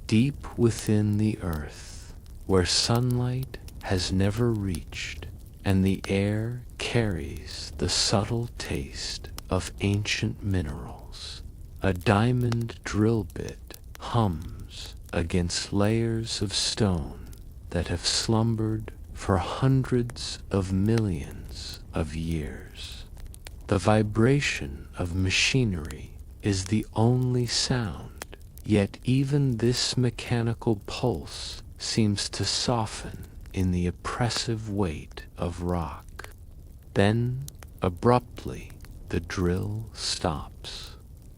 deep within the earth, where sunlight has never reached, and the air carries the subtle taste of ancient minerals. A diamond drill bit hums against layers of stone that have slumbered for hundreds of millions of years. The vibration of machinery is the only sound, yet even this mechanical pulse seems to soften in the oppressive weight of rock. Then, abruptly, the drill stops,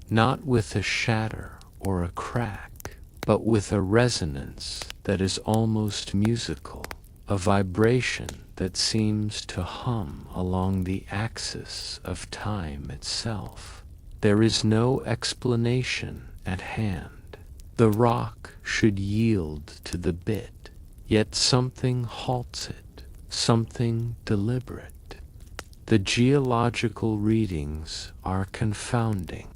not with a shatter or a crack, but with a resonance that is almost musical, a vibration that seems to hum along the axis of time itself. There is no explanation at hand. The rock should yield to the bit, yet something halts it, something deliberate. The geological readings are confounding.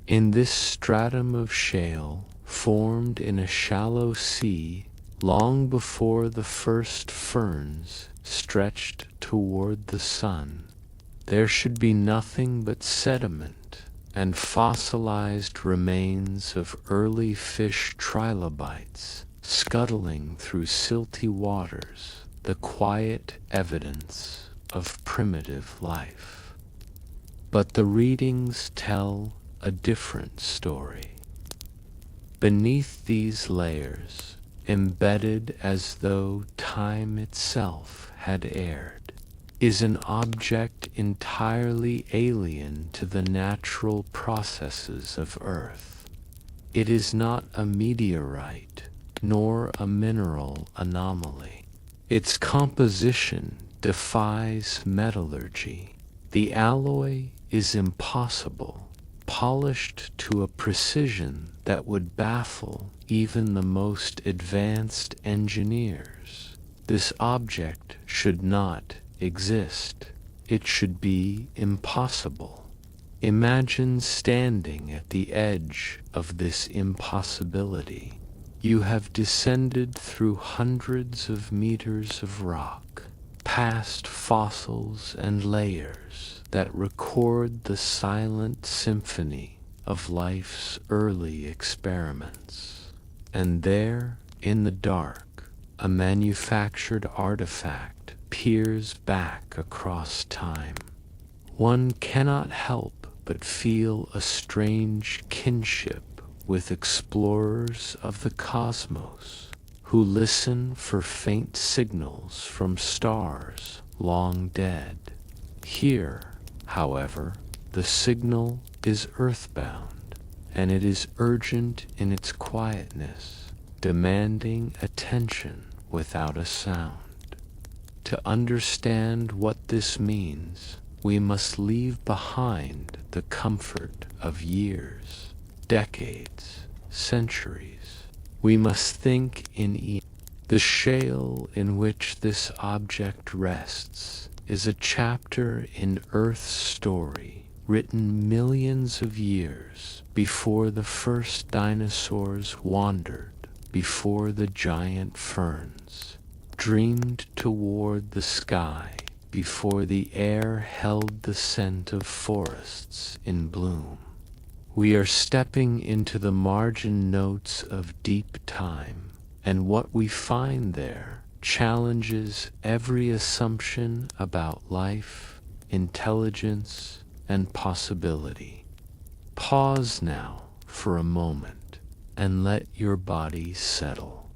In this stratum of shale, formed in a shallow sea long before the first ferns stretched toward the sun, there should be nothing but sediment and fossilized remains of early fish trilobites scuttling through silty waters, the quiet evidence of primitive life. But the readings tell a different story. Beneath these layers, embedded as though time itself had erred, is an object entirely alien to the natural processes of Earth. It is not a meteorite, nor a mineral anomaly. Its composition defies metallurgy. The alloy is impossible, polished to a precision that would baffle even the most advanced engineers. This object should not exist. It should be impossible. Imagine standing at the edge of this impossibility. You have descended through hundreds of meters of rock, past fossils and layers that record the silent symphony of life's early experiments. And there, in the dark, a manufactured artifact peers back across time. One cannot help but feel a strange kinship with explorers of the cosmos who listen for faint signals from stars long dead. Here, however, the signal is earthbound, and it is urgent in its quietness, demanding attention without a sound. To understand what this means, we must leave behind the comfort of years, decades, centuries. We must think in the shale in which this object rests is a chapter in Earth's story written millions of years before the first dinosaurs wandered, before the giant ferns dreamed toward the sky, before the air held the scent of forests in bloom. We are stepping into the margin notes of deep time, and what we find there challenges every assumption about life, intelligence, and possibility. Pause now for a moment and let your body settle.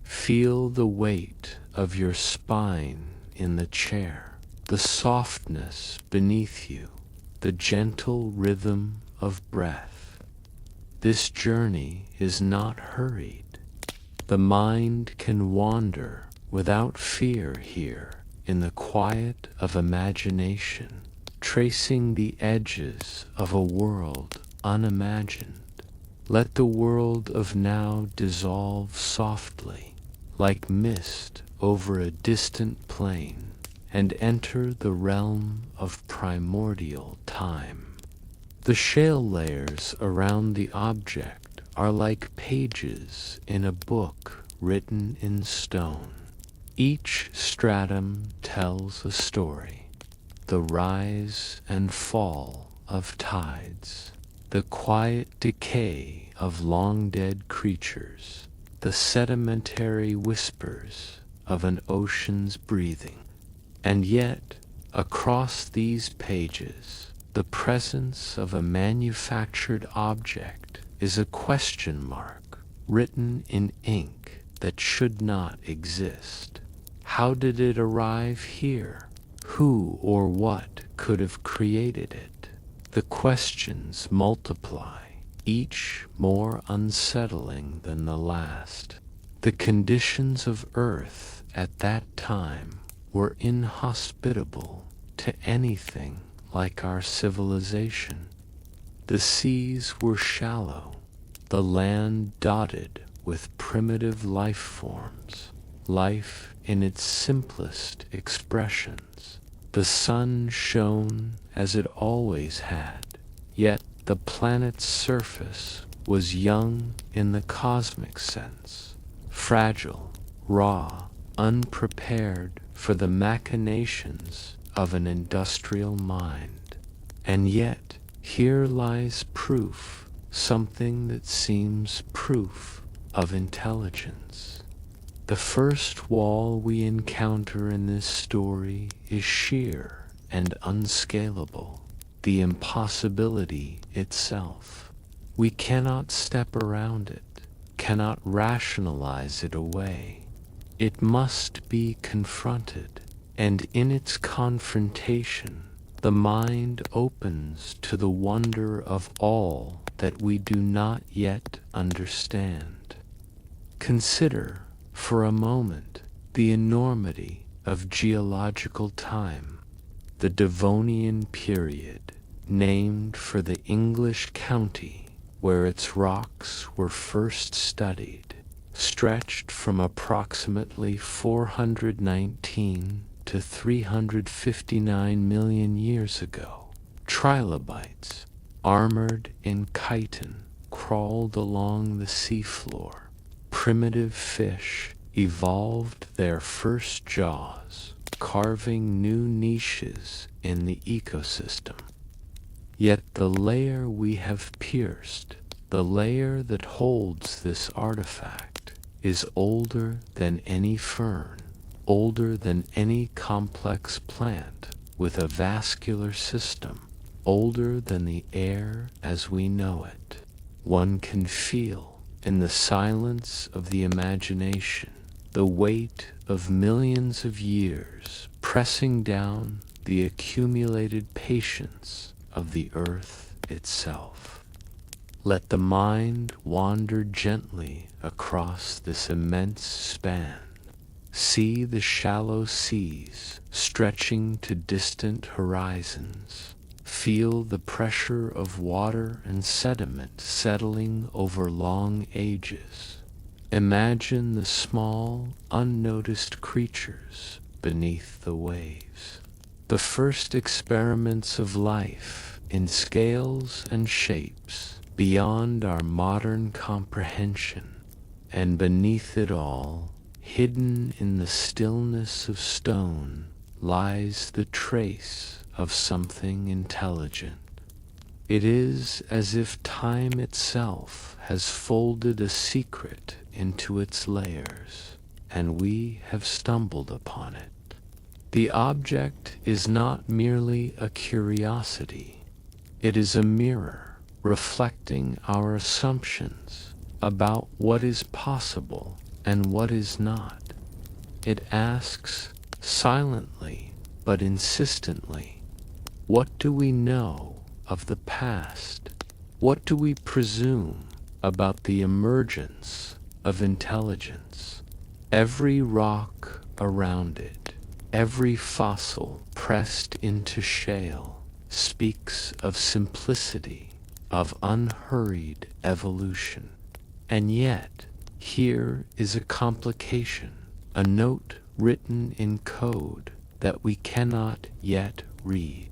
Feel the weight of your spine in the chair, the softness beneath you, the gentle rhythm of breath. This journey is not hurried. The mind can wander without fear here in the quiet of imagination, tracing the edges of a world unimagined. Let the world of now dissolve softly, like mist over a distant plain, and enter the realm of primordial time. The shale layers around the object are like pages in a book written in stone. Each stratum tells a story: the rise and fall of tides, the quiet decay of long-dead creatures, the sedimentary whispers of an ocean's breathing. And yet, across these pages, the presence of a manufactured object is a question mark written in ink that should not exist. How did it arrive here? Who or what could have created it? The questions multiply, each more unsettling than the last. The conditions of Earth at that time were inhospitable to anything like our civilization. The seas were shallow, the land dotted with primitive life forms, life in its simplest expressions. The sun shone as it always had, yet the planet's surface was young in the cosmic sense, fragile, raw, unprepared for the machinations of an industrial mind. And yet, here lies proof, something that seems proof of intelligence. The first wall we encounter in this story is sheer and unscalable, the impossibility itself. We cannot step around it, cannot rationalize it away. It must be confronted, and in its confrontation, the mind opens to the wonder of all that we do not yet understand. Consider, for a moment, the enormity of geological time. The Devonian period, named for the English county where its rocks were first studied, stretched from approximately 419 to 359 million years ago. Trilobites, armored in chitin, crawled along the seafloor. Primitive fish evolved their first jaws, carving new niches in the ecosystem. Yet the layer we have pierced, the layer that holds this artifact, is older than any fern, older than any complex plant with a vascular system, older than the air as we know it. One can feel, in the silence of the imagination, the weight of millions of years pressing down the accumulated patience of the earth itself. Let the mind wander gently across this immense span. See the shallow seas stretching to distant horizons. Feel the pressure of water and sediment settling over long ages. Imagine the small, unnoticed creatures beneath the waves. The first experiments of life in scales and shapes beyond our modern comprehension. And beneath it all, hidden in the stillness of stone, lies the trace of something intelligent. It is as if time itself has folded a secret into its layers, and we have stumbled upon it. The object is not merely a curiosity. It is a mirror reflecting our assumptions about what is possible and what is not. It asks silently but insistently, what do we know of the past? What do we presume about the emergence of intelligence? Every rock around it, every fossil pressed into shale, speaks of simplicity, of unhurried evolution. And yet, here is a complication, a note written in code that we cannot yet read.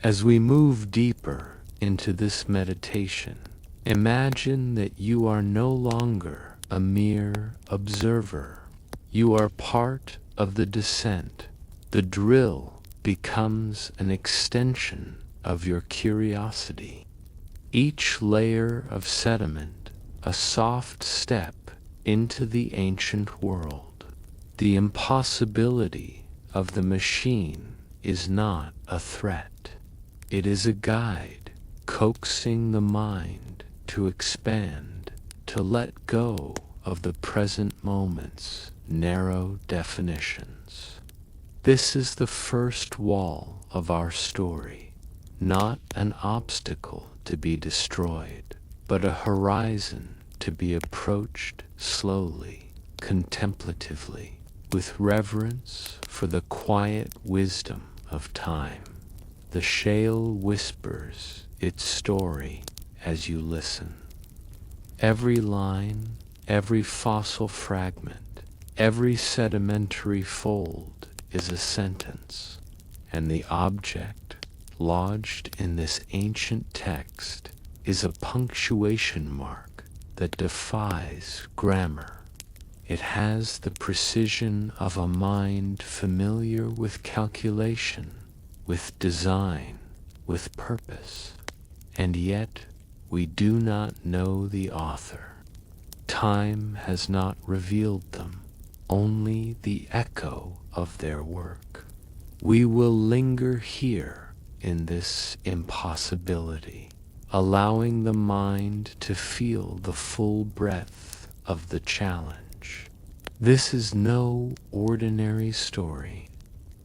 As we move deeper into this meditation, Imagine that you are no longer a mere observer. You are part of the descent. The drill becomes an extension of your curiosity. Each layer of sediment, a soft step into the ancient world. The impossibility of the machine is not a threat. It is a guide, coaxing the mind to expand, to let go of the present moment's narrow definitions. This is the first wall of our story, not an obstacle to be destroyed, but a horizon to be approached slowly, contemplatively, with reverence for the quiet wisdom of time. The shale whispers its story as you listen. Every line, every fossil fragment, every sedimentary fold is a sentence, and the object lodged in this ancient text is a punctuation mark that defies grammar. It has the precision of a mind familiar with calculation, with design, with purpose, and yet we do not know the author. Time has not revealed them, only the echo of their work. We will linger here in this impossibility, allowing the mind to feel the full breadth of the challenge. This is no ordinary story.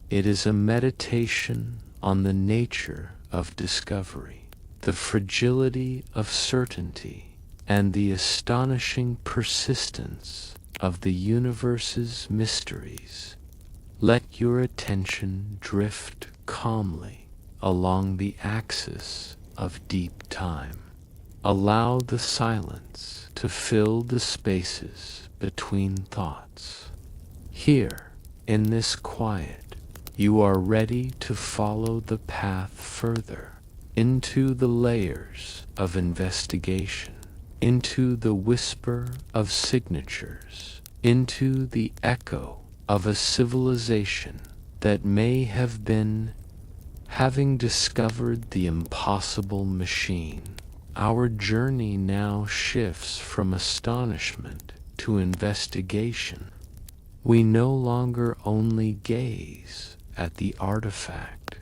It is a meditation on the nature of discovery, the fragility of certainty, and the astonishing persistence of the universe's mysteries. Let your attention drift calmly along the axis of deep time. Allow the silence to fill the spaces between thoughts. Here, in this quiet, you are ready to follow the path further into the layers of investigation, into the whisper of signatures, into the echo of a civilization that may have been. Having discovered the impossible machine, our journey now shifts from astonishment to investigation. We no longer only gaze at the artifact.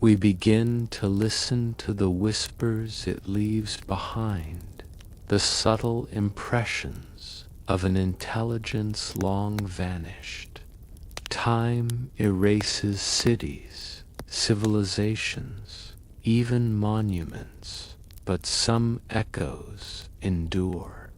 We begin to listen to the whispers it leaves behind, the subtle impressions of an intelligence long vanished. Time erases cities, civilizations, even monuments, but some echoes endure.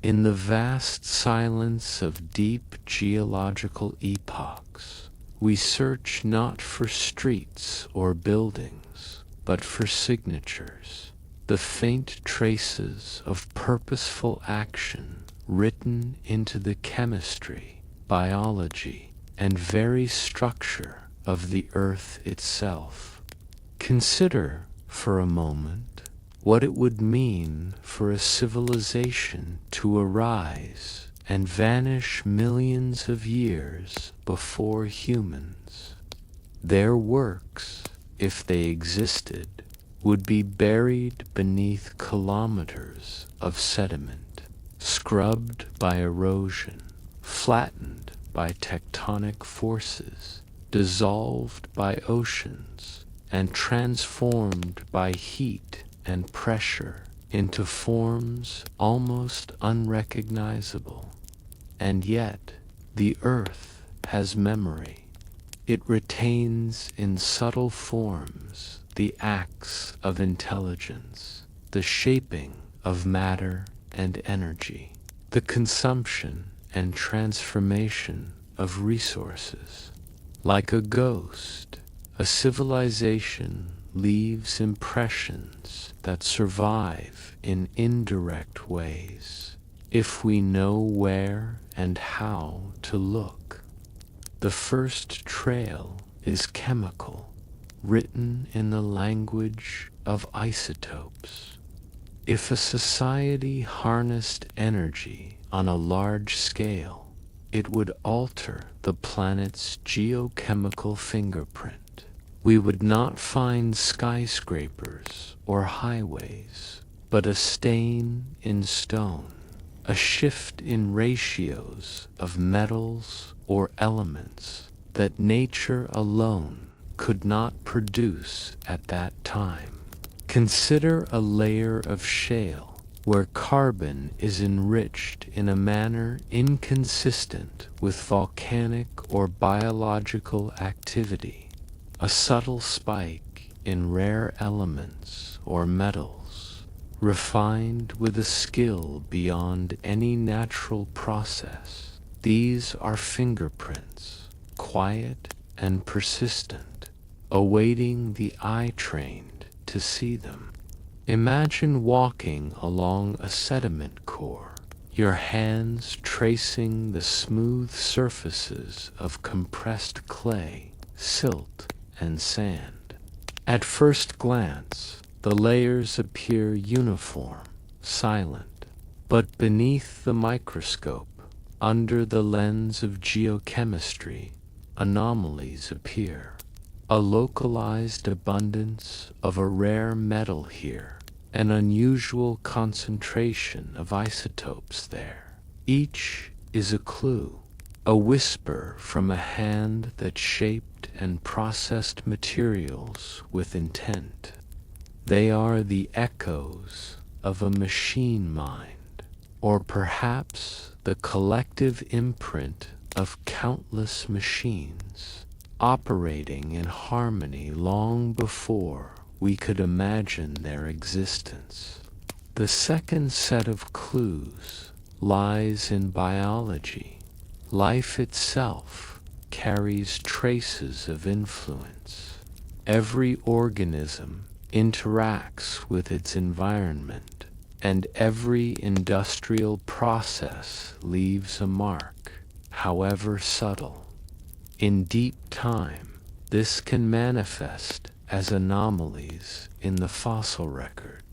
In the vast silence of deep geological epochs, we search not for streets or buildings, but for signatures, the faint traces of purposeful action written into the chemistry, biology, and very structure of the earth itself. Consider for a moment what it would mean for a civilization to arise and vanish millions of years before humans. Their works, if they existed, would be buried beneath kilometers of sediment, scrubbed by erosion, flattened by tectonic forces, dissolved by oceans, and transformed by heat and pressure into forms almost unrecognizable. And yet, the earth has memory. It retains in subtle forms the acts of intelligence, the shaping of matter and energy, the consumption and transformation of resources. Like a ghost, a civilization leaves impressions that survive in indirect ways, if we know where and how to look. The first trail is chemical, written in the language of isotopes. If a society harnessed energy on a large scale, it would alter the planet's geochemical fingerprint. We would not find skyscrapers or highways, but a stain in stone, a shift in ratios of metals or elements that nature alone could not produce at that time. Consider a layer of shale where carbon is enriched in a manner inconsistent with volcanic or biological activity, a subtle spike in rare elements or metals, refined with a skill beyond any natural process. These are fingerprints, quiet and persistent, awaiting the eye trained to see them. Imagine walking along a sediment core, your hands tracing the smooth surfaces of compressed clay, silt, and sand. At first glance, the layers appear uniform, silent, but beneath the microscope, under the lens of geochemistry, anomalies appear. A localized abundance of a rare metal here, an unusual concentration of isotopes there. Each is a clue, a whisper from a hand that shaped and processed materials with intent. They are the echoes of a machine mind, or perhaps the collective imprint of countless machines, operating in harmony long before we could imagine their existence. The second set of clues lies in biology. Life itself carries traces of influence. Every organism interacts with its environment, and every industrial process leaves a mark, however subtle. In deep time, this can manifest as anomalies in the fossil record,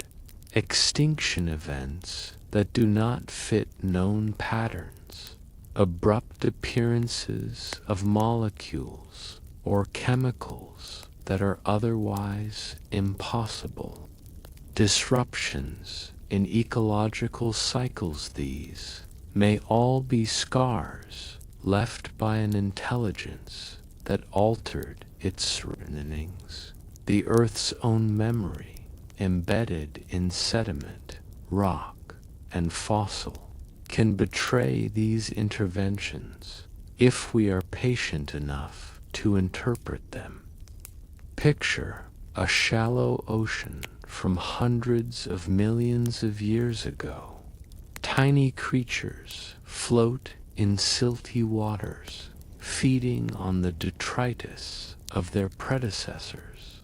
extinction events that do not fit known patterns, abrupt appearances of molecules or chemicals that are otherwise impossible, disruptions in ecological cycles. These may all be scars left by an intelligence that altered its surroundings. The Earth's own memory, embedded in sediment, rock, and fossil, can betray these interventions if we are patient enough to interpret them. Picture a shallow ocean from hundreds of millions of years ago. Tiny creatures float in silty waters, feeding on the detritus of their predecessors.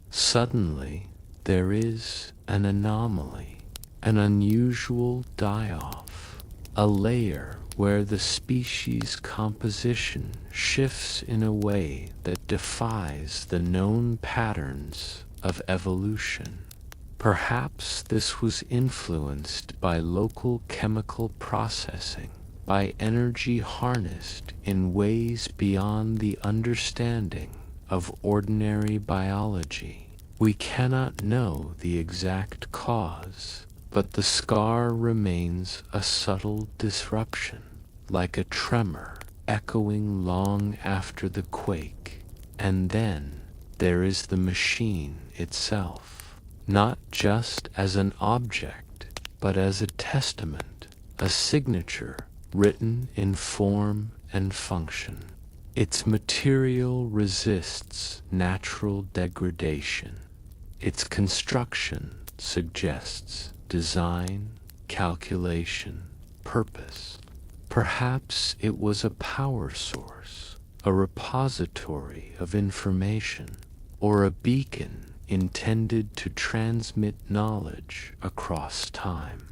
Suddenly, there is an anomaly, an unusual die-off, a layer where the species composition shifts in a way that defies the known patterns of evolution. Perhaps this was influenced by local chemical processing, by energy harnessed in ways beyond the understanding of ordinary biology. We cannot know the exact cause, but the scar remains a subtle disruption, like a tremor echoing long after the quake. And then there is the machine itself, not just as an object, but as a testament, a signature written in form and function. Its material resists natural degradation. Its construction suggests design, calculation, purpose. Perhaps it was a power source, a repository of information, or a beacon intended to transmit knowledge across time.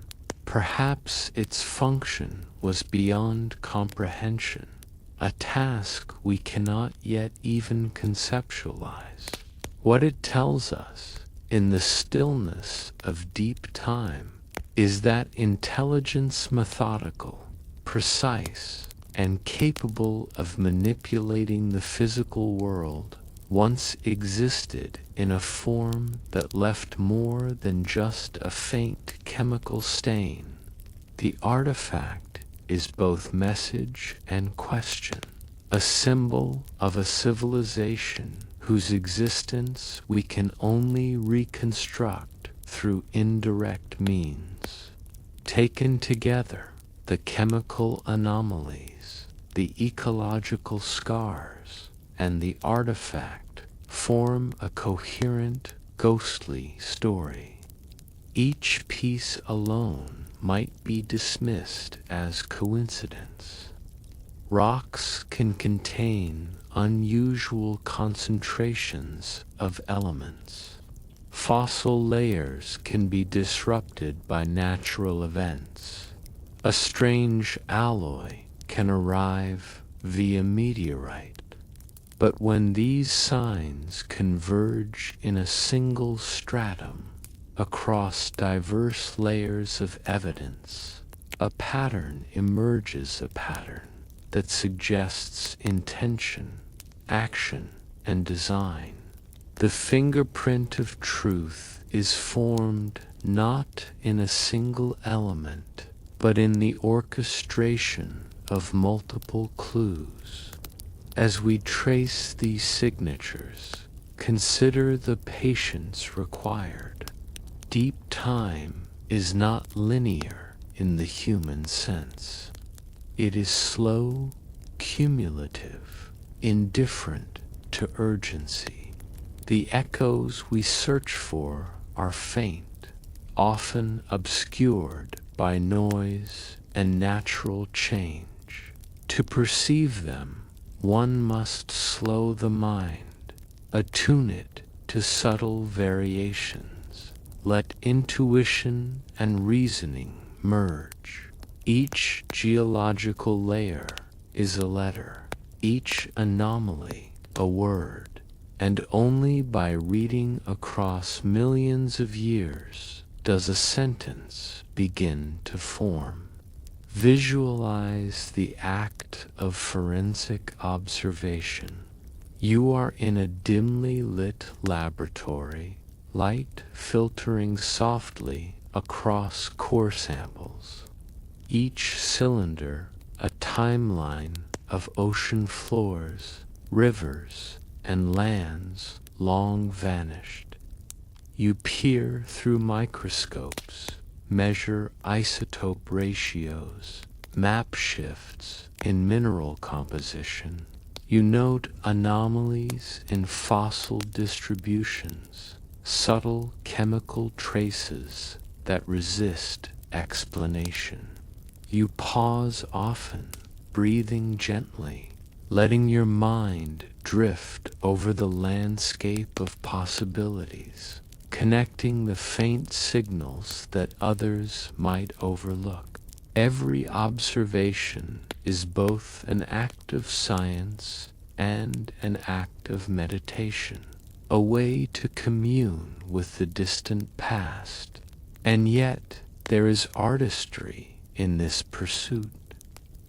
Perhaps its function was beyond comprehension, a task we cannot yet even conceptualize. What it tells us in the stillness of deep time? Is that intelligence methodical, precise, and capable of manipulating the physical world once existed in a form that left more than just a faint chemical stain? The artifact is both message and question, a symbol of a civilization whose existence we can only reconstruct through indirect means. Taken together, the chemical anomalies, the ecological scars, and the artifact form a coherent, ghostly story. Each piece alone might be dismissed as coincidence. Rocks can contain unusual concentrations of elements. Fossil layers can be disrupted by natural events. A strange alloy can arrive via meteorite. But when these signs converge in a single stratum across diverse layers of evidence, a pattern emerges, a pattern that suggests intention, action, and design. The fingerprint of truth is formed not in a single element, but in the orchestration of multiple clues. As we trace these signatures, consider the patience required. Deep time is not linear in the human sense. It is slow, cumulative, indifferent to urgency. The echoes we search for are faint, often obscured by noise and natural change. To perceive them, one must slow the mind, attune it to subtle variations. Let intuition and reasoning merge. Each geological layer is a letter, each anomaly a word, and only by reading across millions of years does a sentence begin to form. Visualize the act of forensic observation. You are in a dimly lit laboratory, light filtering softly across core samples. Each cylinder a timeline of ocean floors, rivers, and lands long vanished. You peer through microscopes, measure isotope ratios, map shifts in mineral composition. You note anomalies in fossil distributions, subtle chemical traces that resist explanation. You pause often, breathing gently, letting your mind drift over the landscape of possibilities, connecting the faint signals that others might overlook. Every observation is both an act of science and an act of meditation, a way to commune with the distant past. And yet, there is artistry in this pursuit.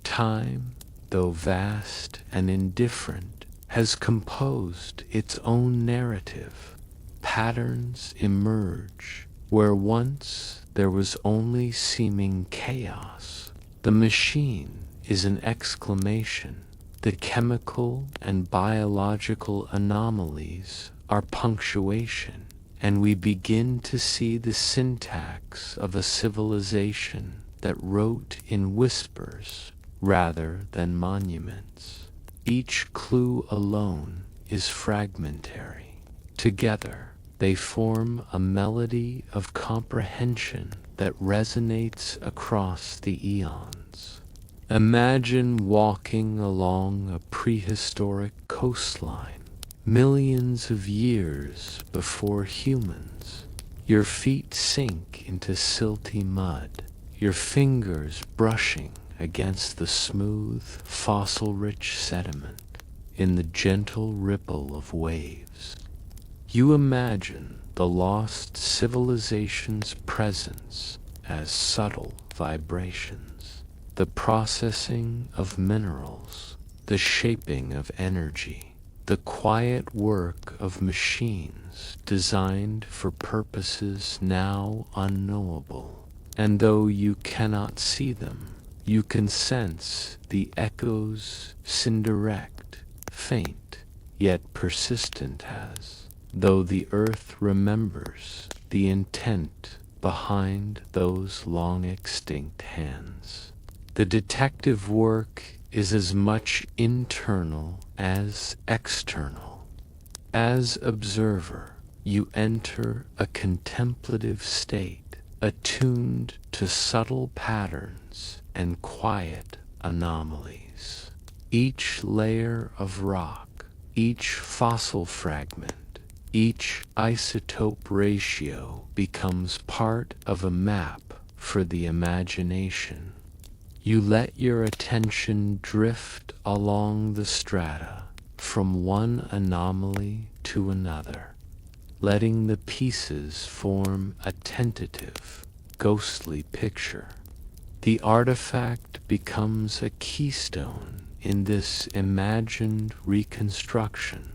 Time, though vast and indifferent, has composed its own narrative. Patterns emerge where once there was only seeming chaos. The machine is an exclamation. The chemical and biological anomalies are punctuation, and we begin to see the syntax of a civilization that wrote in whispers rather than monuments. Each clue alone is fragmentary. Together, they form a melody of comprehension that resonates across the eons. Imagine walking along a prehistoric coastline, millions of years before humans. Your feet sink into silty mud, your fingers brushing against the smooth, fossil-rich sediment in the gentle ripple of waves. You imagine the lost civilization's presence as subtle vibrations, the processing of minerals, the shaping of energy, the quiet work of machines designed for purposes now unknowable. And though you cannot see them, you can sense the echoes, indirect, faint, yet persistent as though the earth remembers the intent behind those long extinct hands. The detective work is as much internal as external. As observer, you enter a contemplative state, attuned to subtle patterns and quiet anomalies. Each layer of rock, each fossil fragment, each isotope ratio becomes part of a map for the imagination. You let your attention drift along the strata from one anomaly to another, letting the pieces form a tentative, ghostly picture. The artifact becomes a keystone in this imagined reconstruction,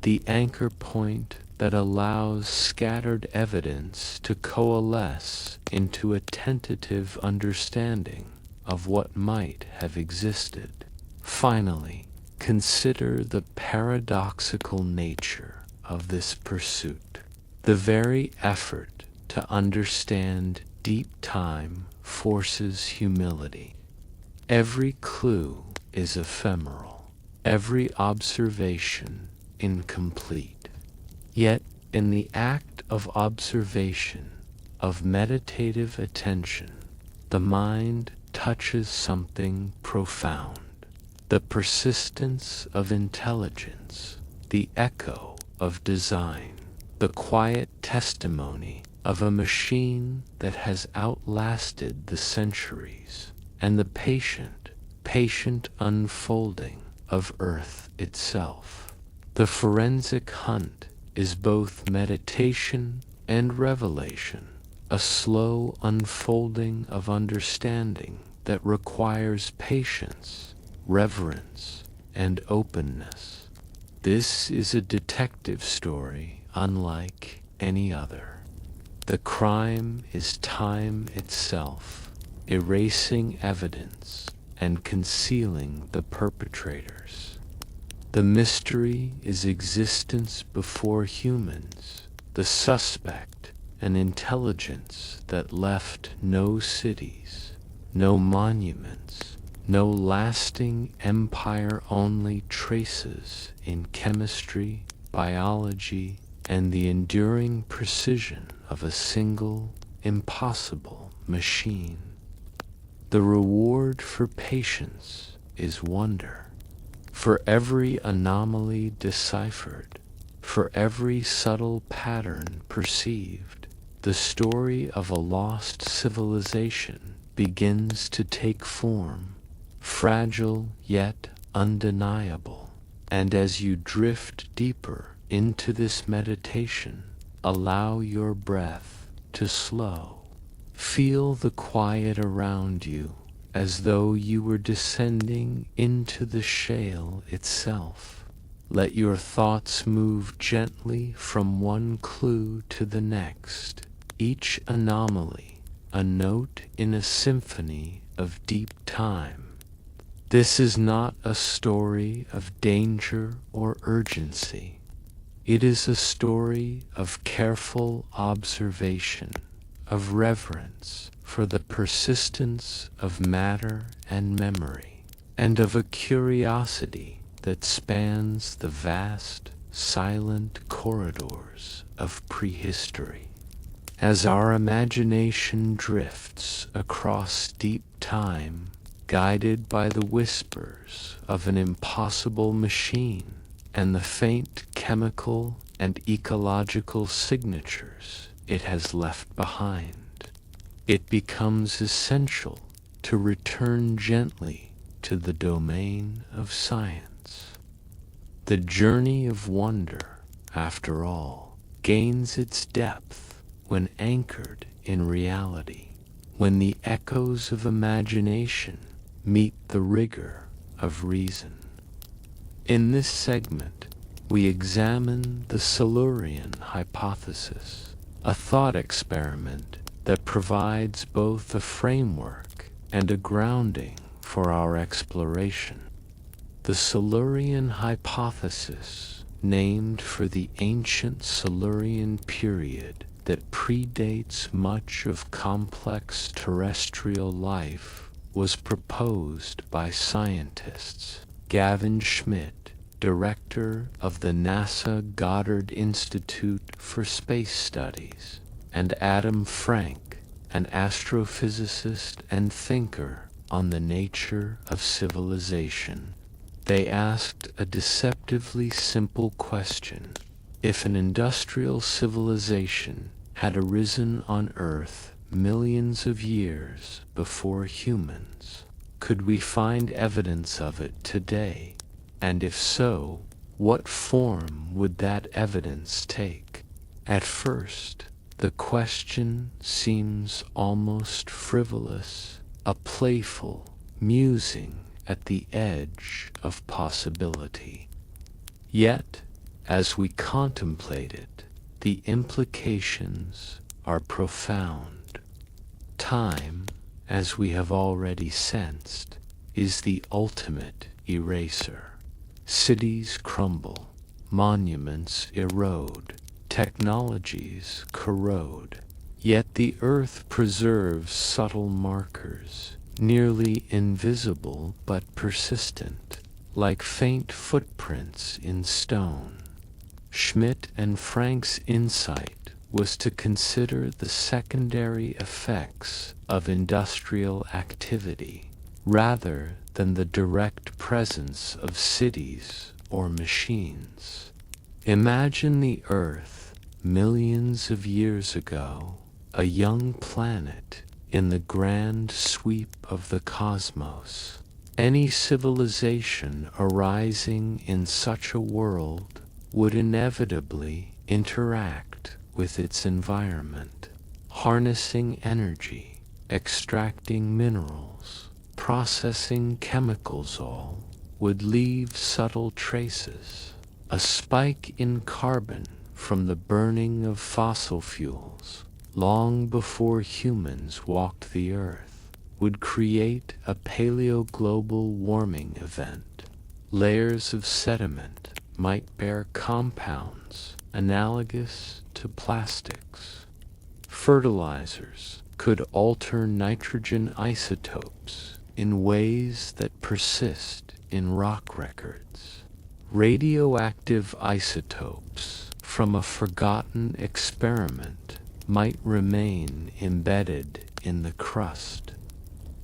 the anchor point that allows scattered evidence to coalesce into a tentative understanding of what might have existed. Finally, consider the paradoxical nature of this pursuit. The very effort to understand deep time forces humility. Every clue is ephemeral, every observation incomplete. Yet, in the act of observation, of meditative attention, the mind touches something profound. The persistence of intelligence, the echo of design, the quiet testimony of a machine that has outlasted the centuries, and the patient unfolding of Earth itself. The forensic hunt is both meditation and revelation, a slow unfolding of understanding that requires patience, reverence, and openness. This is a detective story unlike any other. The crime is time itself, erasing evidence and concealing the perpetrators. The mystery is existence before humans, the suspect an intelligence that left no cities, no monuments, no lasting empire, only traces in chemistry, biology, and the enduring precision of a single, impossible machine. The reward for patience is wonder. For every anomaly deciphered, for every subtle pattern perceived, the story of a lost civilization begins to take form, fragile yet undeniable. And as you drift deeper into this meditation, allow your breath to slow. Feel the quiet around you as though you were descending into the shale itself. Let your thoughts move gently from one clue to the next, each anomaly a note in a symphony of deep time. This is not a story of danger or urgency. It is a story of careful observation, of reverence for the persistence of matter and memory, and of a curiosity that spans the vast, silent corridors of prehistory. As our imagination drifts across deep time, guided by the whispers of an impossible machine and the faint chemical and ecological signatures it has left behind, it becomes essential to return gently to the domain of science. The journey of wonder, after all, gains its depth when anchored in reality, when the echoes of imagination meet the rigor of reason. In this segment, we examine the Silurian Hypothesis, a thought experiment that provides both a framework and a grounding for our exploration. The Silurian Hypothesis, named for the ancient Silurian period that predates much of complex terrestrial life, was proposed by scientists Gavin Schmidt, director of the NASA Goddard Institute for Space Studies, and Adam Frank, an astrophysicist and thinker on the nature of civilization. They asked a deceptively simple question: if an industrial civilization had arisen on Earth millions of years before humans, could we find evidence of it today? And if so, what form would that evidence take? At first, the question seems almost frivolous, a playful musing at the edge of possibility. Yet, as we contemplate it, the implications are profound. Time, as we have already sensed, is the ultimate eraser. Cities crumble, monuments erode, technologies corrode, yet the earth preserves subtle markers, nearly invisible but persistent, like faint footprints in stone. Schmidt and Frank's insight was to consider the secondary effects of industrial activity, rather than the direct presence of cities or machines. Imagine the Earth millions of years ago, a young planet in the grand sweep of the cosmos. Any civilization arising in such a world would inevitably interact with its environment, harnessing energy, extracting minerals, processing chemicals. All would leave subtle traces. A spike in carbon from the burning of fossil fuels, long before humans walked the earth, would create a paleoglobal warming event. Layers of sediment might bear compounds analogous to plastics. Fertilizers could alter nitrogen isotopes in ways that persist in rock records. Radioactive isotopes from a forgotten experiment might remain embedded in the crust.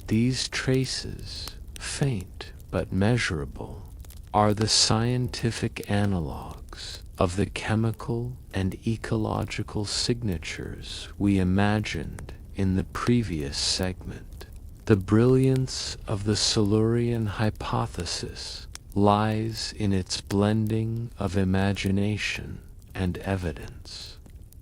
These traces, faint but measurable, are the scientific analogs of the chemical and ecological signatures we imagined in the previous segment. The brilliance of the Silurian Hypothesis lies in its blending of imagination and evidence.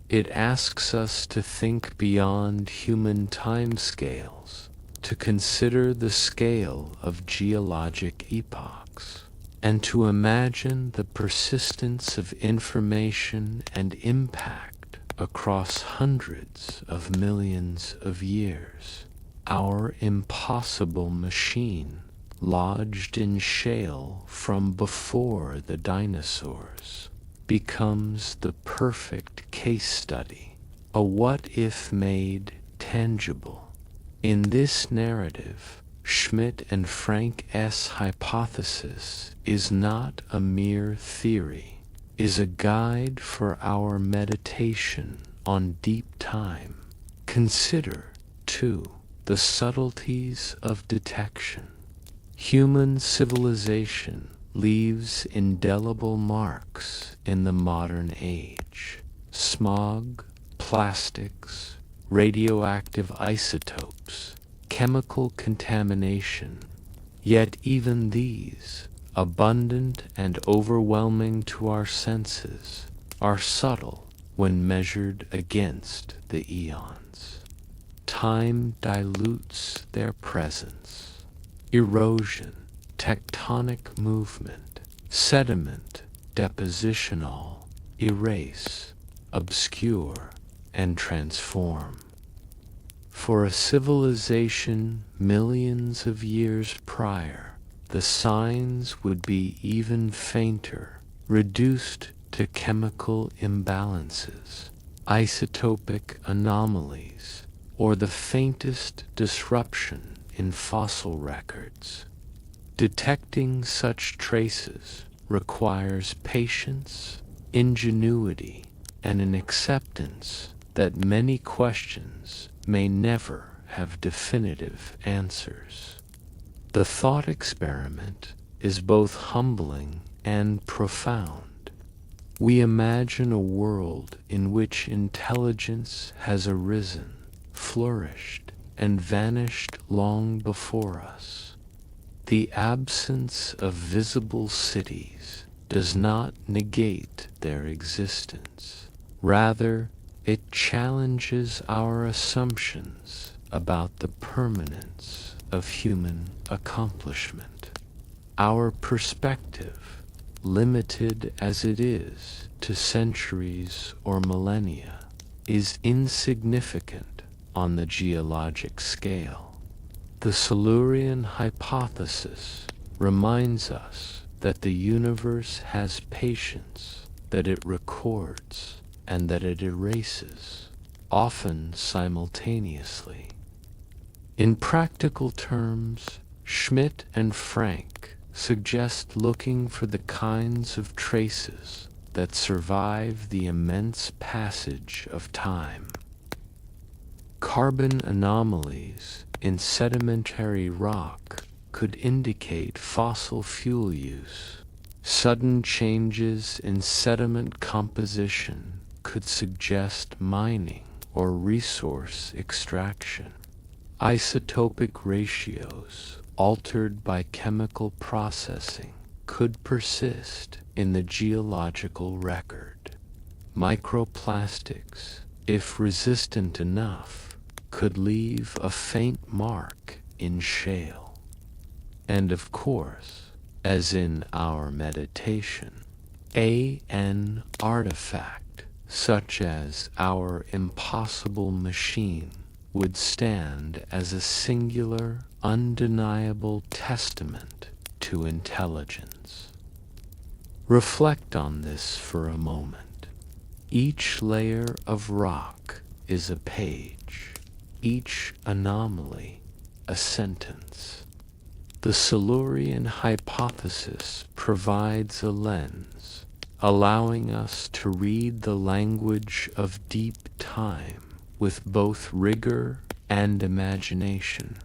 It asks us to think beyond human timescales, to consider the scale of geologic epochs, and to imagine the persistence of information and impact across hundreds of millions of years. Our impossible machine, lodged in shale from before the dinosaurs, becomes the perfect case study, a what-if made tangible. In this narrative, Schmidt and Frank's hypothesis is not a mere theory, is a guide for our meditation on deep time. Consider, too, the subtleties of detection. Human civilization leaves indelible marks in the modern age. Smog, plastics, radioactive isotopes, chemical contamination. Yet even these, abundant and overwhelming to our senses, are subtle, when measured against the eons. Time dilutes their presence. Erosion, tectonic movement, sediment, deposition all erase, obscure, and transform. For a civilization millions of years prior, the signs would be even fainter, reduced to chemical imbalances, isotopic anomalies, or the faintest disruption in fossil records. Detecting such traces requires patience, ingenuity, and an acceptance that many questions may never have definitive answers. The thought experiment is both humbling and profound. We imagine a world in which intelligence has arisen, flourished, and vanished long before us. The absence of visible cities does not negate their existence. Rather, it challenges our assumptions about the permanence of human accomplishment. Our perspective, limited as it is to centuries or millennia, is insignificant on the geologic scale. The Silurian Hypothesis reminds us that the universe has patience, that it records, and that it erases, often simultaneously. In practical terms, Schmidt and Frank suggest looking for the kinds of traces that survive the immense passage of time. Carbon anomalies in sedimentary rock could indicate fossil fuel use. Sudden changes in sediment composition could suggest mining or resource extraction. Isotopic ratios altered by chemical processing could persist in the geological record. Microplastics, if resistant enough, could leave a faint mark in shale. And of course, as in our meditation, an artifact such as our impossible machine would stand as a singular, undeniable testament to intelligence. Reflect on this for a moment. Each layer of rock is a page, each anomaly a sentence. The Silurian Hypothesis provides a lens, allowing us to read the language of deep time with both rigor and imagination.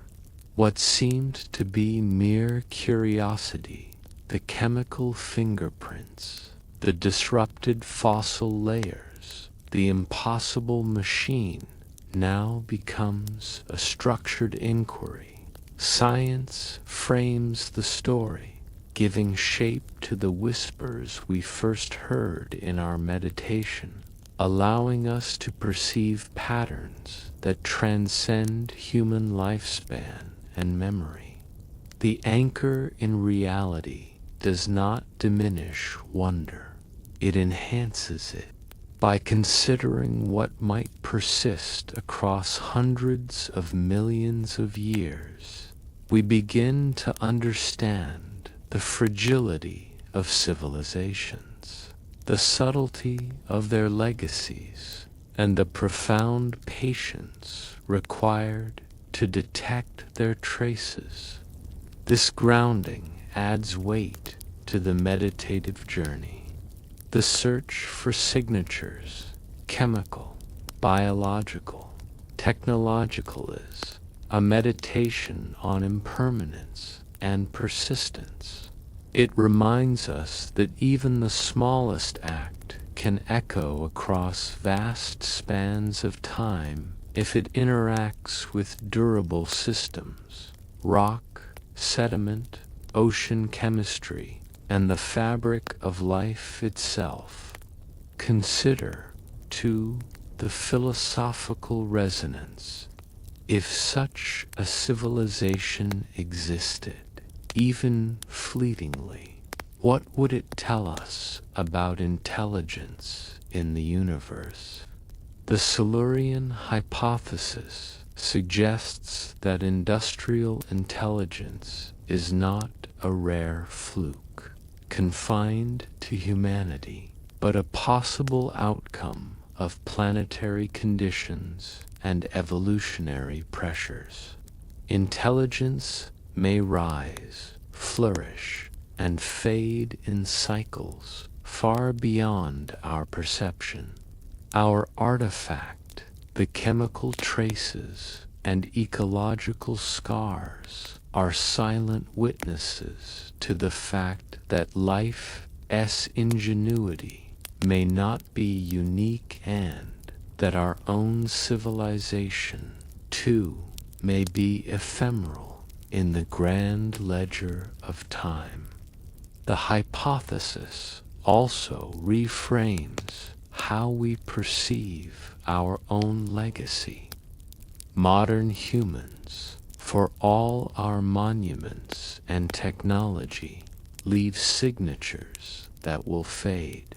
What seemed to be mere curiosity, the chemical fingerprints, the disrupted fossil layers, the impossible machine, now becomes a structured inquiry. Science frames the story, giving shape to the whispers we first heard in our meditation, allowing us to perceive patterns that transcend human lifespan and memory. The anchor in reality does not diminish wonder, it enhances it. By considering what might persist across hundreds of millions of years, we begin to understand the fragility of civilizations, the subtlety of their legacies, and the profound patience required to detect their traces. This grounding adds weight to the meditative journey. The search for signatures, chemical, biological, technological, is a meditation on impermanence and persistence. It reminds us that even the smallest act can echo across vast spans of time if it interacts with durable systems, rock, sediment, ocean chemistry, and the fabric of life itself. Consider, 2. The philosophical resonance. If such a civilization existed, even fleetingly, what would it tell us about intelligence in the universe? The Silurian Hypothesis suggests that industrial intelligence is not a rare fluke, confined to humanity, but a possible outcome of planetary conditions and evolutionary pressures. Intelligence may rise, flourish, and fade in cycles far beyond our perception. Our artifact, the chemical traces and ecological scars, are silent witnesses to the fact that life's ingenuity may not be unique and that our own civilization, too, may be ephemeral in the grand ledger of time. The hypothesis also reframes how we perceive our own legacy. Modern humans, for all our monuments and technology, leave signatures that will fade.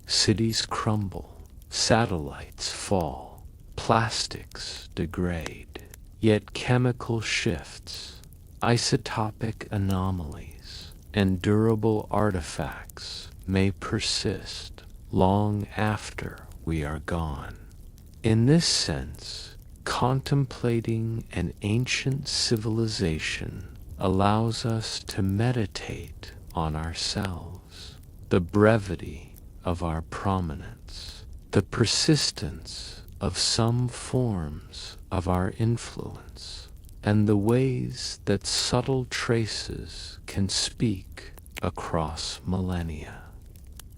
Cities crumble, satellites fall, plastics degrade, yet chemical shifts, isotopic anomalies, and durable artifacts may persist long after we are gone. In this sense, contemplating an ancient civilization allows us to meditate on ourselves, the brevity of our prominence, the persistence of some forms of our influence, and the ways that subtle traces can speak across millennia.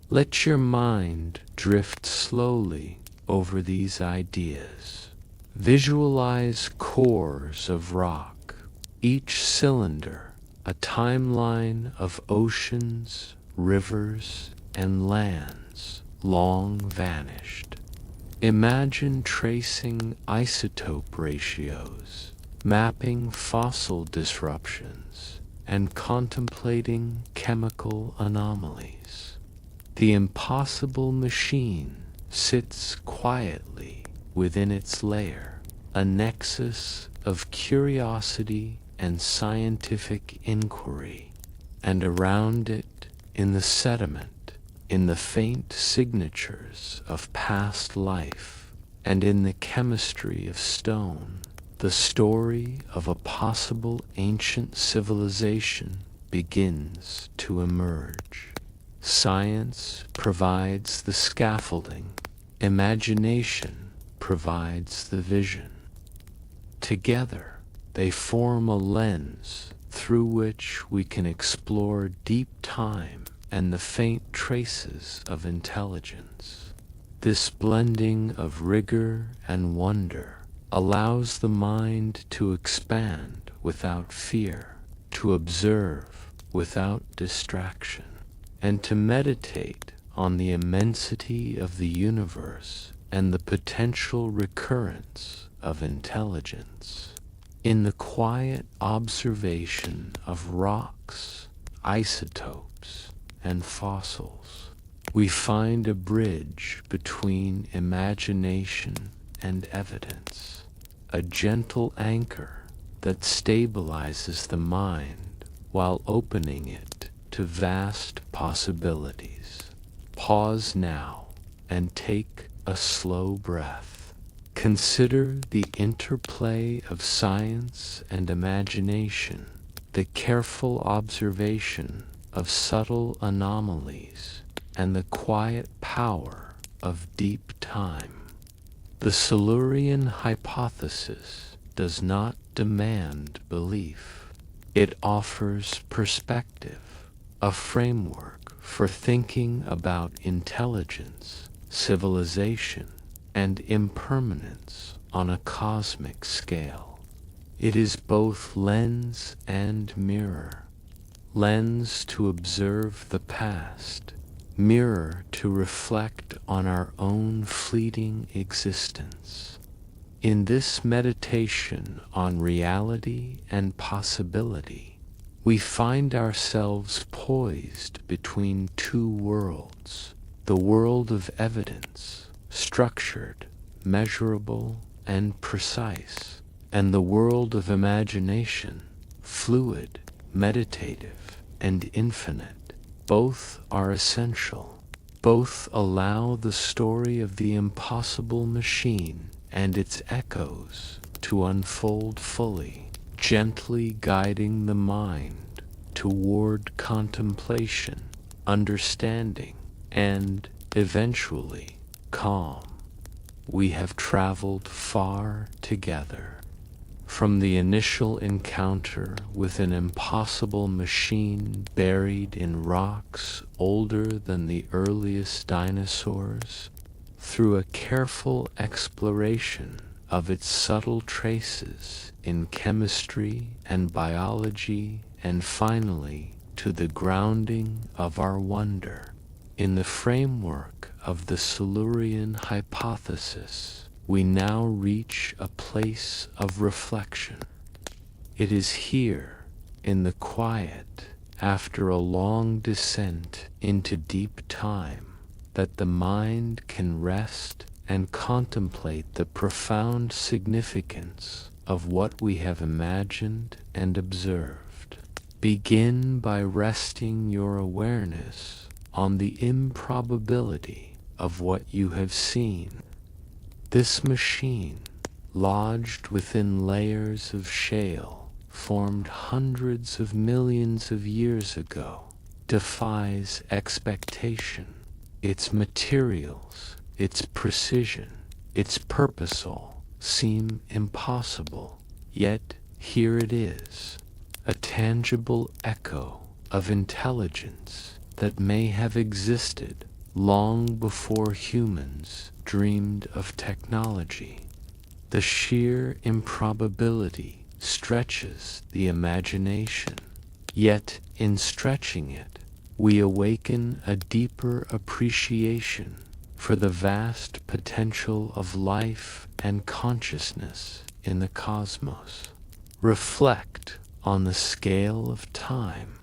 Let your mind drift slowly over these ideas. Visualize cores of rock, each cylinder a timeline of oceans, rivers, and lands long vanished. Imagine tracing isotope ratios, mapping fossil disruptions, and contemplating chemical anomalies. The impossible machine sits quietly within its layer, a nexus of curiosity and scientific inquiry, and around it, in the sediment, in the faint signatures of past life, and in the chemistry of stone, the story of a possible ancient civilization begins to emerge. Science provides the scaffolding, imagination provides the vision. Together, they form a lens through which we can explore deep time and the faint traces of intelligence. This blending of rigor and wonder allows the mind to expand without fear, to observe without distraction, and to meditate on the immensity of the universe and the potential recurrence of intelligence. In the quiet observation of rocks, isotopes, and fossils, we find a bridge between imagination and evidence, a gentle anchor that stabilizes the mind while opening it to vast possibilities. Pause now and take a slow breath. Consider the interplay of science and imagination, the careful observation of subtle anomalies, and the quiet power of deep time. The Silurian Hypothesis does not demand belief. It offers perspective, a framework for thinking about intelligence, civilization, and impermanence on a cosmic scale. It is both lens and mirror. Lens to observe the past, mirror to reflect on our own fleeting existence. In this meditation on reality and possibility, we find ourselves poised between two worlds: the world of evidence, structured, measurable, and precise, and the world of imagination, fluid, meditative, and infinite. Both are essential. Both allow the story of the impossible machine and its echoes to unfold fully, gently guiding the mind toward contemplation, understanding, and, eventually, calm. We have traveled far together. From the initial encounter with an impossible machine buried in rocks older than the earliest dinosaurs, through a careful exploration of its subtle traces in chemistry and biology, and finally to the grounding of our wonder in the framework of the Silurian Hypothesis, we now reach a place of reflection. It is here, in the quiet, after a long descent into deep time, that the mind can rest and contemplate the profound significance of what we have imagined and observed. Begin by resting your awareness on the improbability of what you have seen. This machine, lodged within layers of shale formed hundreds of millions of years ago, defies expectation. Its materials, its precision, its purposal seem impossible, yet here it is, a tangible echo of intelligence that may have existed long before humans dreamed of technology. The sheer improbability stretches the imagination, yet in stretching it, we awaken a deeper appreciation for the vast potential of life and consciousness in the cosmos. Reflect on the scale of time.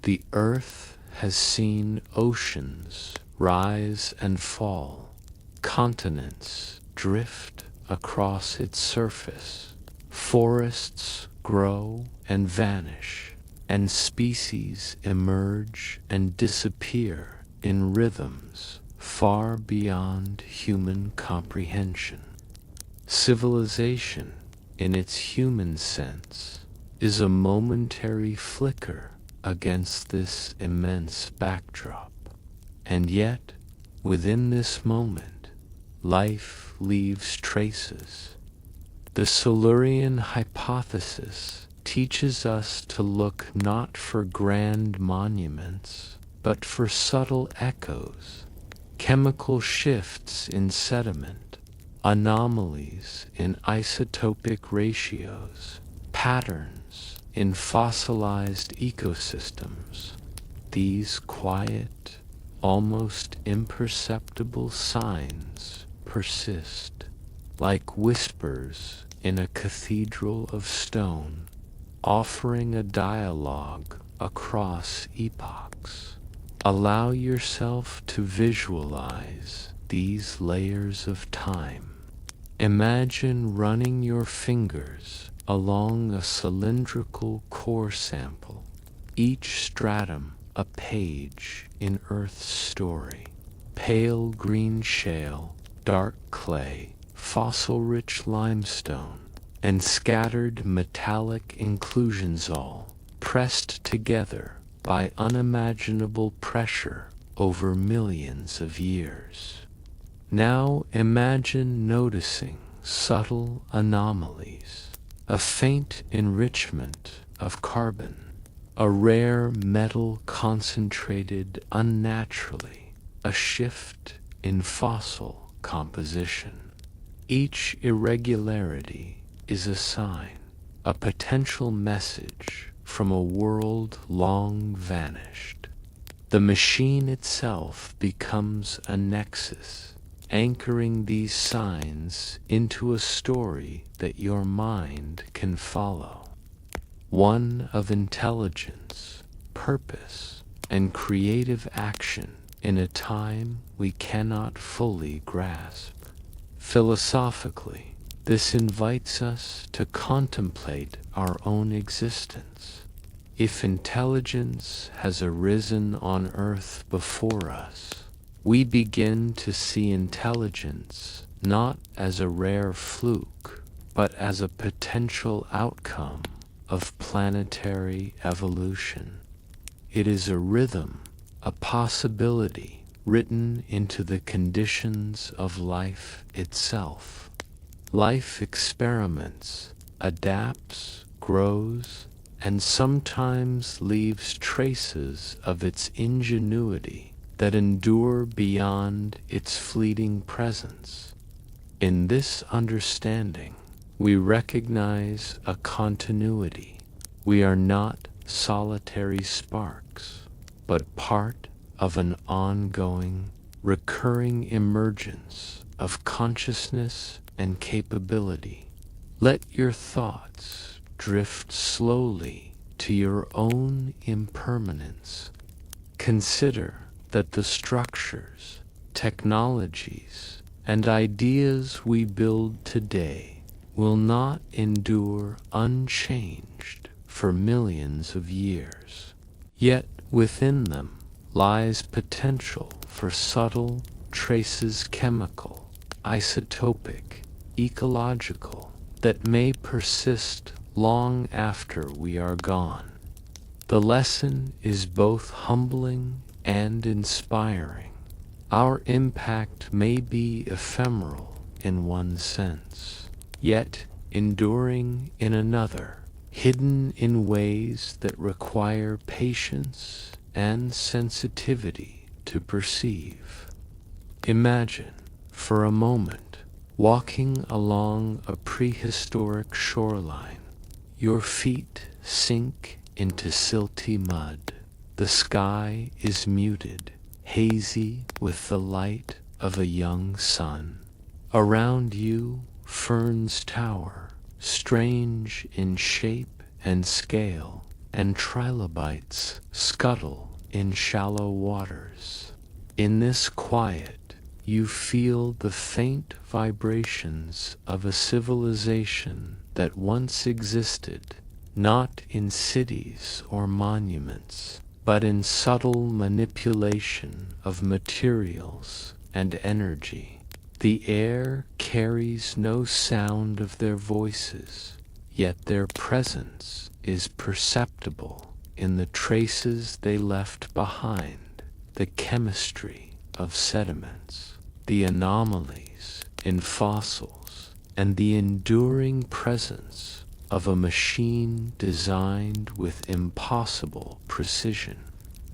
The Earth has seen oceans rise and fall, continents drift across its surface, forests grow and vanish, and species emerge and disappear in rhythms far beyond human comprehension. Civilization, in its human sense, is a momentary flicker against this immense backdrop. And yet, within this moment, life leaves traces. The Silurian Hypothesis teaches us to look not for grand monuments, but for subtle echoes, chemical shifts in sediment, anomalies in isotopic ratios, patterns in fossilized ecosystems. These quiet, almost imperceptible signs persist, like whispers in a cathedral of stone, offering a dialogue across epochs. Allow yourself to visualize these layers of time. Imagine running your fingers along a cylindrical core sample, each stratum a page in Earth's story. Pale green shale, dark clay, fossil-rich limestone, and scattered metallic inclusions, all pressed together by unimaginable pressure over millions of years. Now imagine noticing subtle anomalies, a faint enrichment of carbon, a rare metal concentrated unnaturally, a shift in fossil composition. Each irregularity is a sign, a potential message from a world long vanished. The machine itself becomes a nexus, anchoring these signs into a story that your mind can follow. One of intelligence, purpose, and creative action in a time we cannot fully grasp. Philosophically, this invites us to contemplate our own existence. If intelligence has arisen on Earth before us, we begin to see intelligence not as a rare fluke, but as a potential outcome of planetary evolution. It is a rhythm, a possibility written into the conditions of life itself. Life experiments, adapts, grows, and sometimes leaves traces of its ingenuity that endure beyond its fleeting presence. In this understanding, we recognize a continuity. We are not solitary sparks, but part of an ongoing, recurring emergence of consciousness and capability. Let your thoughts drift slowly to your own impermanence. Consider that the structures, technologies, and ideas we build today will not endure unchanged for millions of years. Yet within them lies potential for subtle traces, chemical, isotopic, ecological, that may persist long after we are gone. The lesson is both humbling and inspiring. Our impact may be ephemeral in one sense, yet enduring in another, hidden in ways that require patience and sensitivity to perceive. Imagine, for a moment, walking along a prehistoric shoreline. Your feet sink into silty mud. The sky is muted, hazy with the light of a young sun. Around you, ferns tower, strange in shape and scale, and trilobites scuttle in shallow waters. In this quiet, you feel the faint vibrations of a civilization that once existed, not in cities or monuments, but in subtle manipulation of materials and energy. The air carries no sound of their voices, yet their presence is perceptible in the traces they left behind, the chemistry of sediments, the anomalies in fossils, and the enduring presence of a machine designed with impossible precision.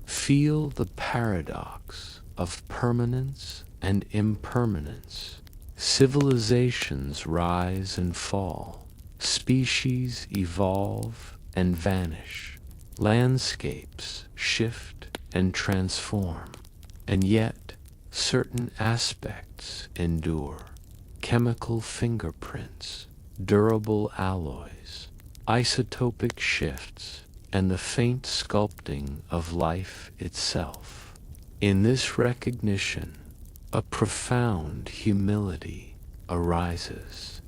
Feel the paradox of permanence and impermanence. Civilizations rise and fall, species evolve and vanish, landscapes shift and transform, and yet certain aspects endure. Chemical fingerprints, durable alloys, isotopic shifts, and the faint sculpting of life itself. In this recognition, a profound humility arises.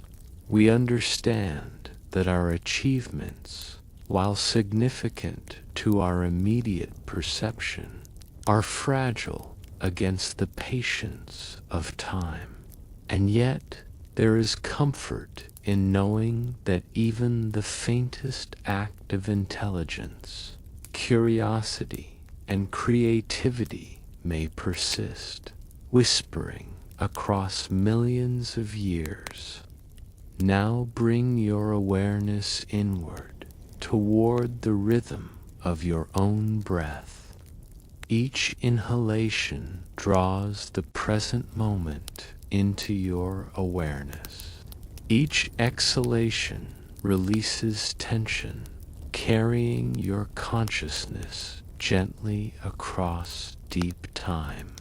We understand that our achievements, while significant to our immediate perception, are fragile against the patience of time. And yet, there is comfort in knowing that even the faintest act of intelligence, curiosity, and creativity may persist, whispering across millions of years. Now bring your awareness inward, toward the rhythm of your own breath. Each inhalation draws the present moment into your awareness. Each exhalation releases tension, carrying your consciousness gently across deep time.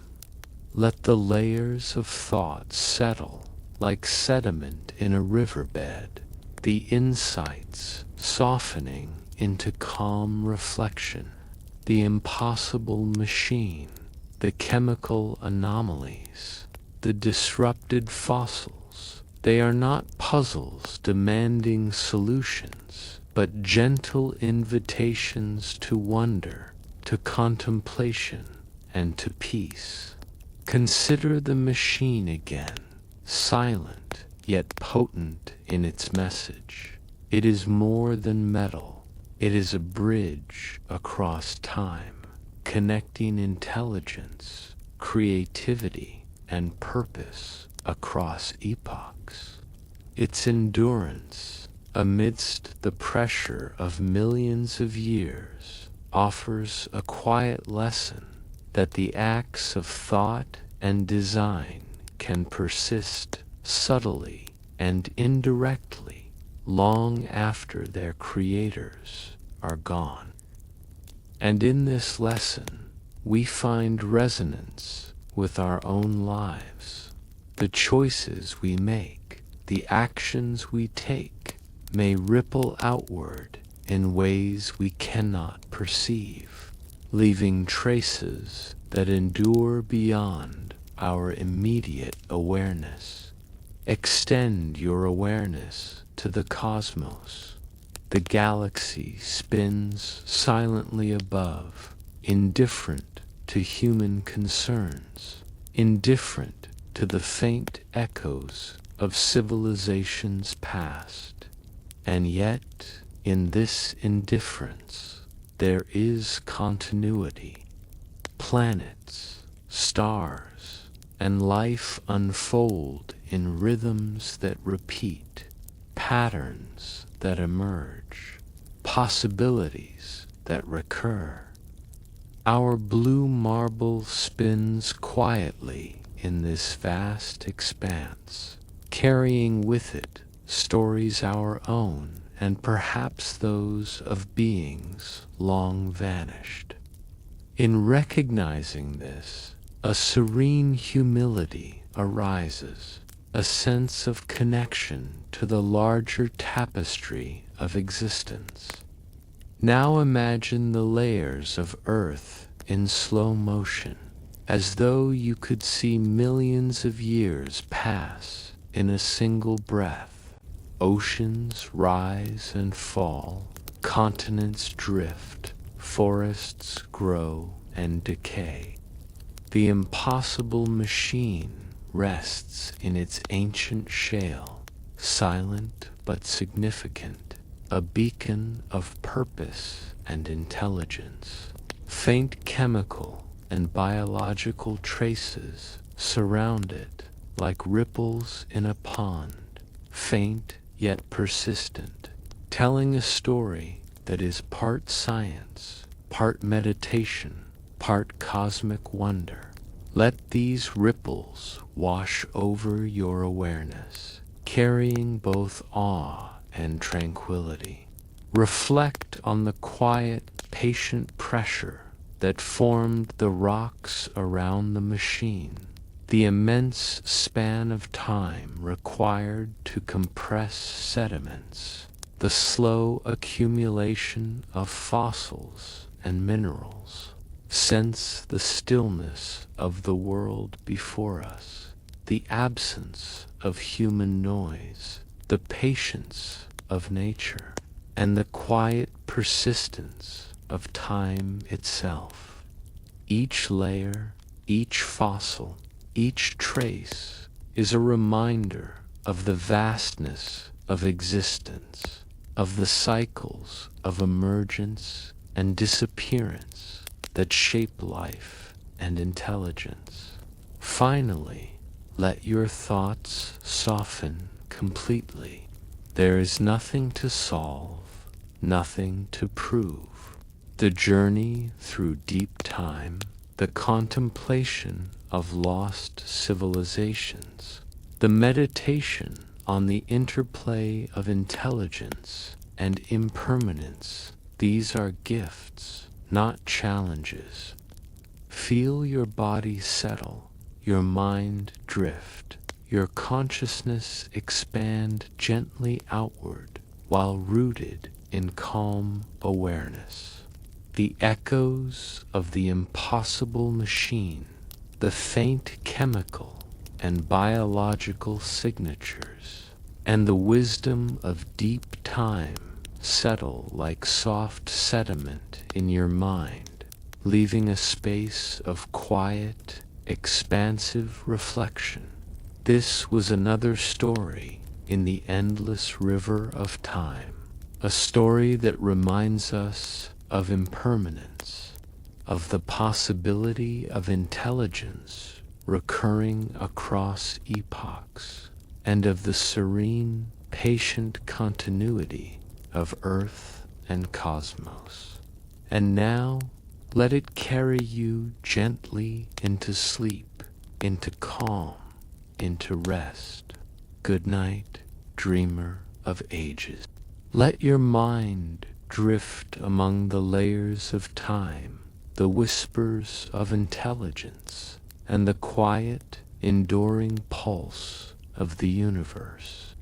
Let the layers of thought settle like sediment in a riverbed, the insights softening into calm reflection. The impossible machine, the chemical anomalies, the disrupted fossils, they are not puzzles demanding solutions, but gentle invitations to wonder, to contemplation, and to peace. Consider the machine again, silent yet potent in its message. It is more than metal. It is a bridge across time, connecting intelligence, creativity, and purpose across epochs. Its endurance, amidst the pressure of millions of years, offers a quiet lesson that the acts of thought and design can persist subtly and indirectly long after their creators are gone. And in this lesson, we find resonance with our own lives. The choices we make, the actions we take, may ripple outward in ways we cannot perceive, leaving traces that endure beyond our immediate awareness. Extend your awareness to the cosmos. The galaxy spins silently above, indifferent to human concerns, indifferent to the faint echoes of civilizations past. And yet, in this indifference, there is continuity. Planets, stars, and life unfold in rhythms that repeat, patterns that emerge, possibilities that recur. Our blue marble spins quietly in this vast expanse, carrying with it stories our own and perhaps those of beings long vanished. In recognizing this, a serene humility arises, a sense of connection to the larger tapestry of existence. Now imagine the layers of Earth in slow motion, as though you could see millions of years pass in a single breath. Oceans rise and fall, continents drift, forests grow and decay. The impossible machine rests in its ancient shale, silent but significant, a beacon of purpose and intelligence. Faint chemical and biological traces surround it like ripples in a pond, faint yet persistent, telling a story that is part science, part meditation, part cosmic wonder. Let these ripples wash over your awareness, carrying both awe and tranquility. Reflect on the quiet, patient pressure that formed the rocks around the machine, the immense span of time required to compress sediments, the slow accumulation of fossils and minerals. Sense the stillness of the world before us, the absence of human noise, the patience of nature, and the quiet persistence of time itself. Each layer, each fossil, each trace is a reminder of the vastness of existence, of the cycles of emergence and disappearance that shape life and intelligence. Finally, let your thoughts soften completely. There is nothing to solve, nothing to prove. The journey through deep time, the contemplation of lost civilizations, the meditation on the interplay of intelligence and impermanence, these are gifts, not challenges. Feel your body settle, your mind drift, your consciousness expand gently outward while rooted in calm awareness. The echoes of the impossible machine, the faint chemical and biological signatures, and the wisdom of deep time settle like soft sediment in your mind, leaving a space of quiet, expansive reflection. This was another story in the endless river of time, a story that reminds us of impermanence, of the possibility of intelligence recurring across epochs, and of the serene, patient continuity of Earth and cosmos. And now, let it carry you gently into sleep, into calm, into rest. Good night, dreamer of ages. Let your mind drift among the layers of time, the whispers of intelligence, and the quiet, enduring pulse of the universe.